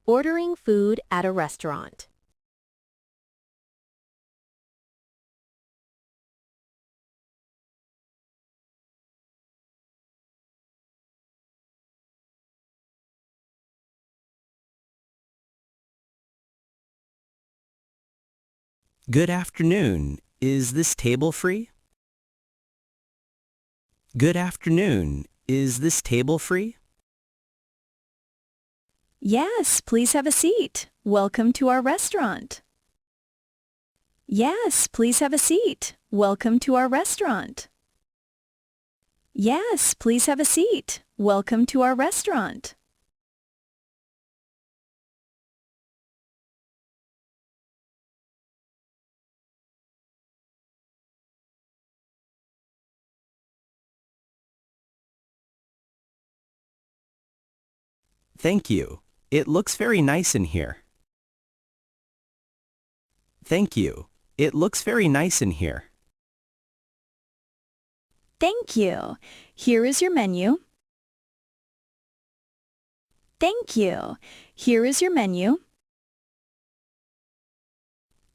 Ordering food at a restaurant. Good afternoon. Is this table free? Good afternoon. Is this table free? Yes, please have a seat. Welcome to our restaurant. Yes, please have a seat. Welcome to our restaurant. Yes, please have a seat. Welcome to our restaurant. Thank you. It looks very nice in here. Thank you. It looks very nice in here. Thank you. Here is your menu. Thank you. Here is your menu.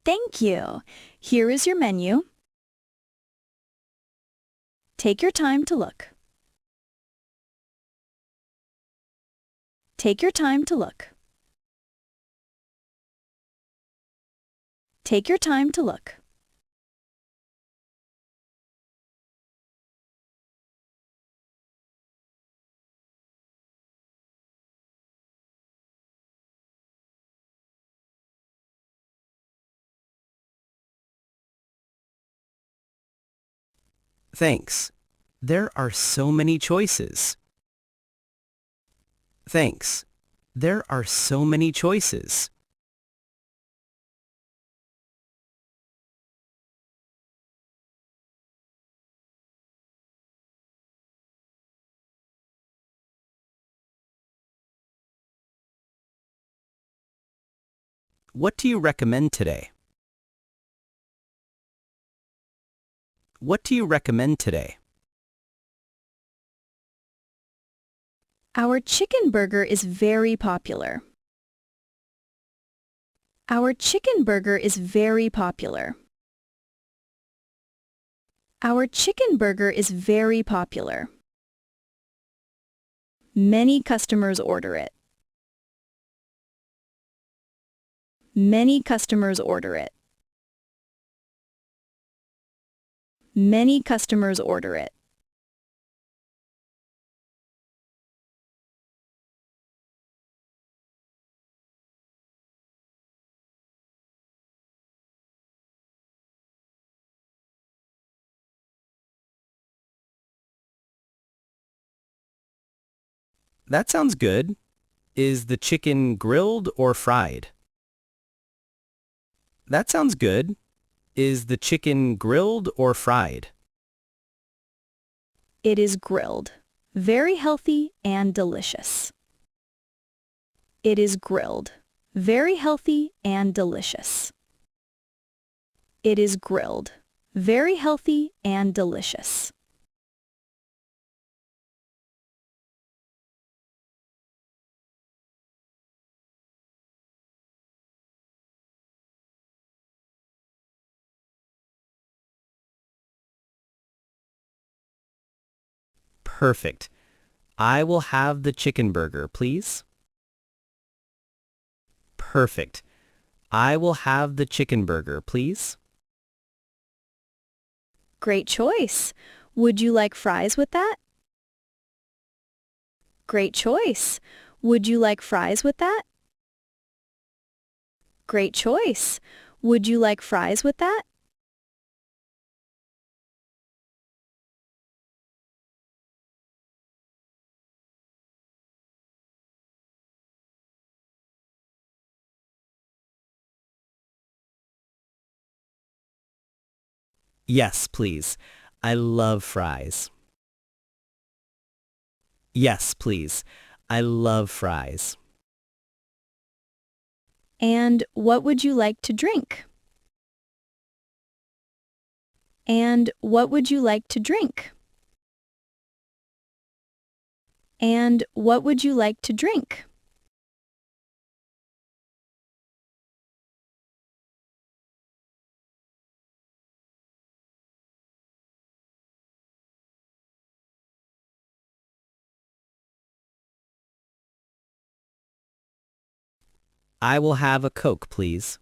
Thank you. Here is your menu. Take your time to look. Take your time to look. Take your time to look. Thanks. There are so many choices. Thanks. There are so many choices. What do you recommend today? What do you recommend today? Our chicken burger is very popular. Our chicken burger is very popular. Our chicken burger is very popular. Many customers order it. Many customers order it. Many customers order it. That sounds good. Is the chicken grilled or fried? That sounds good. Is the chicken grilled or fried? It is grilled. Very healthy and delicious. It is grilled. Very healthy and delicious. It is grilled. Very healthy and delicious. Perfect. I will have the chicken burger, please. Perfect. I will have the chicken burger, please. Great choice. Would you like fries with that? Great choice. Would you like fries with that? Great choice. Would you like fries with that? Yes, please. I love fries. Yes, please. I love fries. And what would you like to drink? And what would you like to drink? And what would you like to drink? I will have a Coke, please.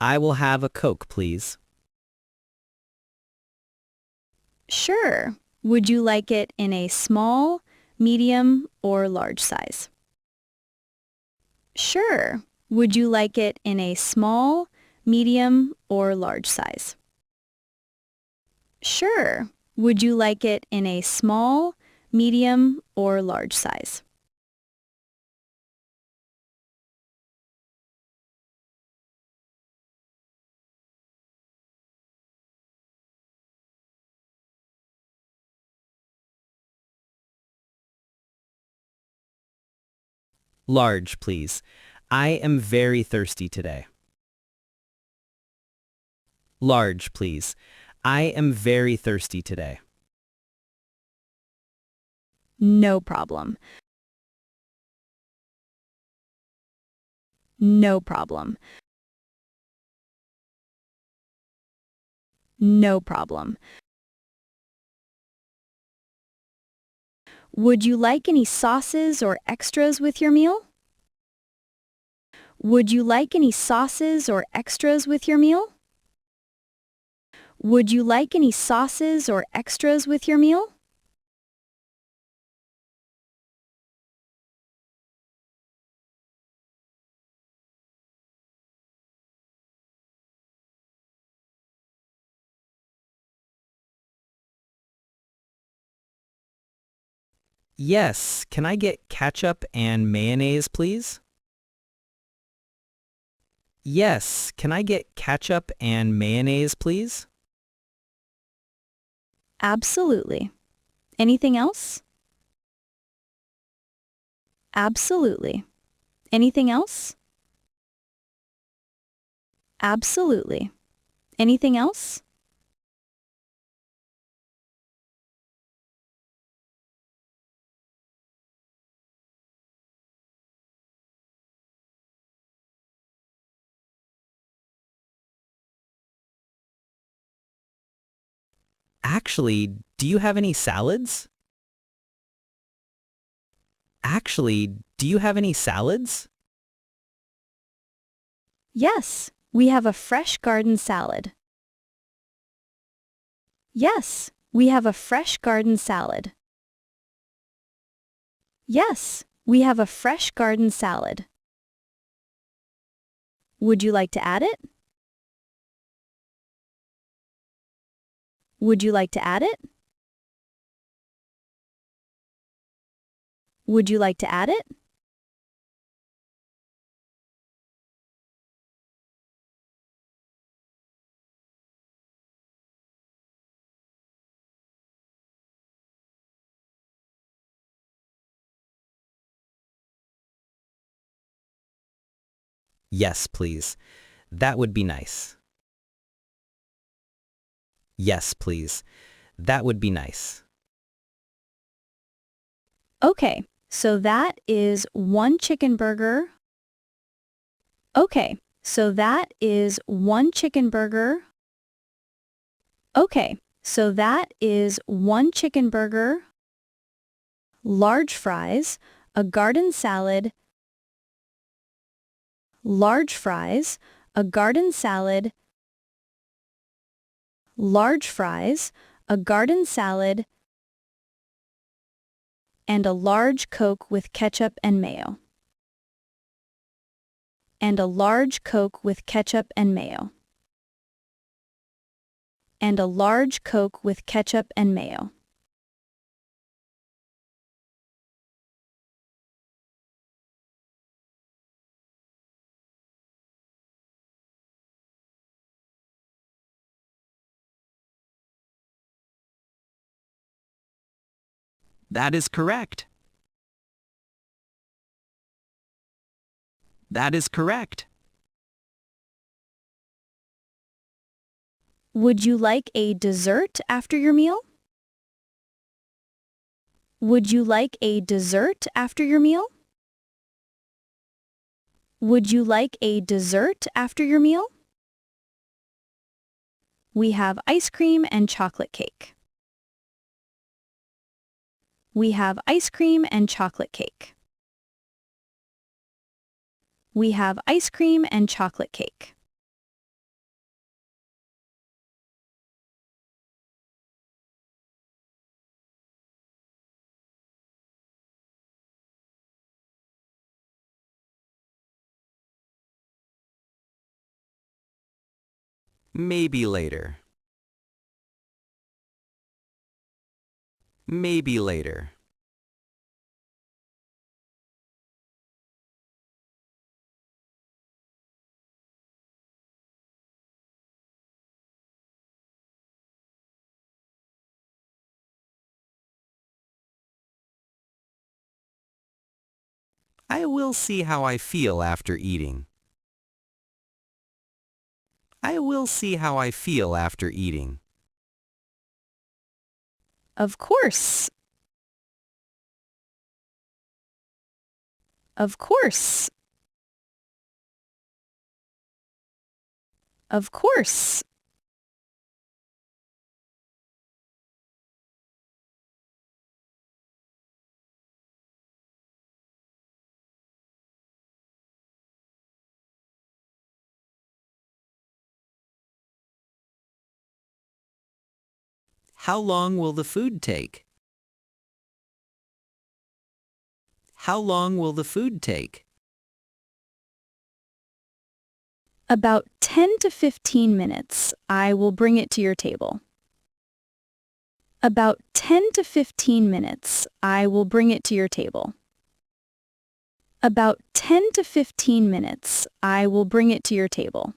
I will have a Coke, please. Sure. Would you like it in a small, medium, or large size? Sure. Would you like it in a small, medium, or large size? Sure. Would you like it in a small, medium, or large size? Large, please. I am very thirsty today. Large, please. I am very thirsty today. No problem. No problem. No problem. Would you like any sauces or extras with your meal? Would you like any sauces or extras with your meal? Would you like any sauces or extras with your meal? Yes, can I get ketchup and mayonnaise, please? Yes, can I get ketchup and mayonnaise, please? Absolutely. Anything else? Absolutely. Anything else? Absolutely. Anything else? Actually, do you have any salads? Actually, do you have any salads? Yes, we have a fresh garden salad. Yes, we have a fresh garden salad. Yes, we have a fresh garden salad. Would you like to add it? Would you like to add it? Would you like to add it? Yes, please. That would be nice. Yes, please. That would be nice. Okay, so that is one chicken burger. Okay, so that is one chicken burger. Okay, so that is one chicken burger, large fries, a garden salad, large fries, a garden salad, large fries, a garden salad, and a large Coke with ketchup and mayo. And a large Coke with ketchup and mayo. And a large Coke with ketchup and mayo. That is correct. That is correct. Would you like a dessert after your meal? Would you like a dessert after your meal? Would you like a dessert after your meal? We have ice cream and chocolate cake. We have ice cream and chocolate cake. We have ice cream and chocolate cake. Maybe later. Maybe later. I will see how I feel after eating. I will see how I feel after eating. Of course. Of course. Of course. How long will the food take? How long will the food take? About 10 to 15 minutes. I will bring it to your table. About 10 to 15 minutes. I will bring it to your table. About 10 to 15 minutes. I will bring it to your table.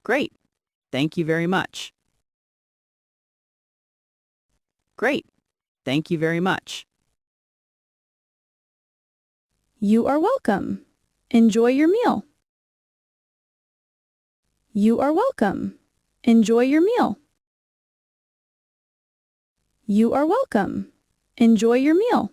Great. Thank you very much. Great. Thank you very much. You are welcome. Enjoy your meal. You are welcome. Enjoy your meal. You are welcome. Enjoy your meal.